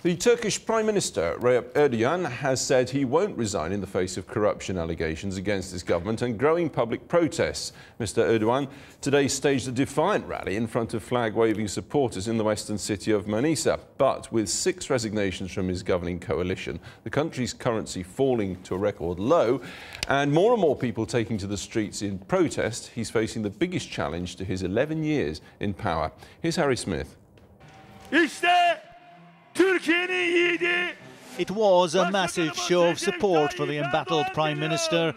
The Turkish Prime Minister, Recep Erdogan, has said he won't resign in the face of corruption allegations against his government and growing public protests. Mr. Erdogan today staged a defiant rally in front of flag-waving supporters in the western city of Manisa. But with 6 resignations from his governing coalition, the country's currency falling to a record low, and more people taking to the streets in protest, he's facing the biggest challenge to his 11 years in power. Here's Harry Smith. It was a massive show of support for the embattled Prime Minister.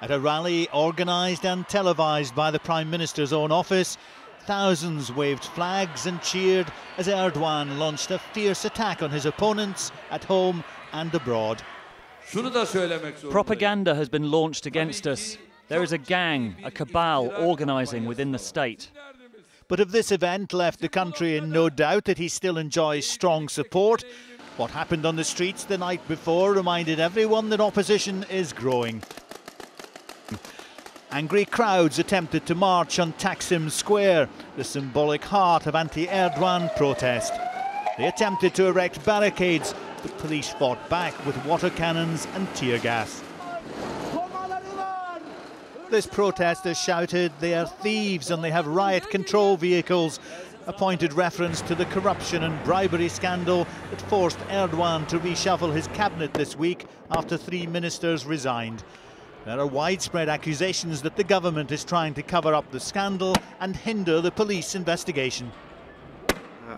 At a rally organised and televised by the Prime Minister's own office, thousands waved flags and cheered as Erdogan launched a fierce attack on his opponents at home and abroad. Propaganda has been launched against us. There is a gang, a cabal organising within the state. But if this event left the country in no doubt that he still enjoys strong support, what happened on the streets the night before reminded everyone that opposition is growing. Angry crowds attempted to march on Taksim Square, the symbolic heart of anti-Erdogan protest. They attempted to erect barricades, but police fought back with water cannons and tear gas. This protester shouted they are thieves and they have riot control vehicles, a pointed reference to the corruption and bribery scandal that forced Erdogan to reshuffle his cabinet this week after 3 ministers resigned. There are widespread accusations that the government is trying to cover up the scandal and hinder the police investigation.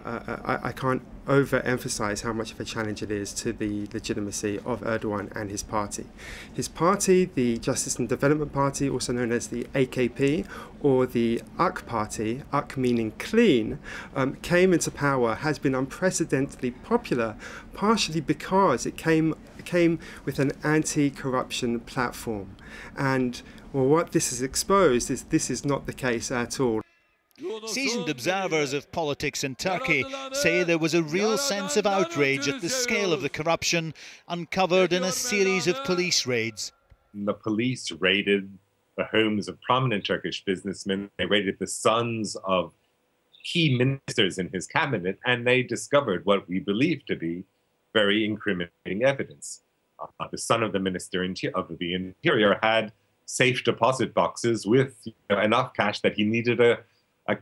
I can't overemphasize how much of a challenge it is to the legitimacy of Erdogan and his party. His party, the Justice and Development Party, also known as the AKP, or the AK Party, AK meaning clean, came into power, has been unprecedentedly popular, partially because it came with an anti-corruption platform. And well, what this has exposed is this is not the case at all. Seasoned observers of politics in Turkey say there was a real sense of outrage at the scale of the corruption uncovered in a series of police raids. The police raided the homes of prominent Turkish businessmen. They raided the sons of key ministers in his cabinet, and they discovered what we believe to be very incriminating evidence. The son of the Minister of the Interior had safe deposit boxes with enough cash that he needed a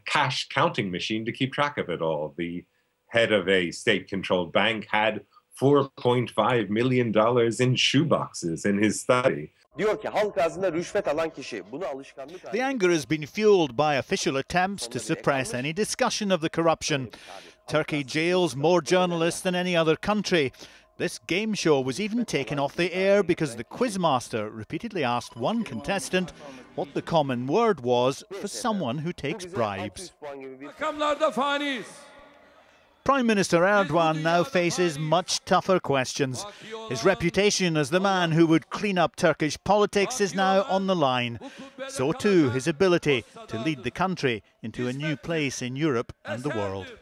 cash counting machine to keep track of it all. The head of a state-controlled bank had $4.5 million in shoeboxes in his study. The anger has been fueled by official attempts to suppress any discussion of the corruption. Turkey jails more journalists than any other country. This game show was even taken off the air because the quizmaster repeatedly asked one contestant what the common word was for someone who takes bribes. Prime Minister Erdogan now faces much tougher questions. His reputation as the man who would clean up Turkish politics is now on the line. So too his ability to lead the country into a new place in Europe and the world.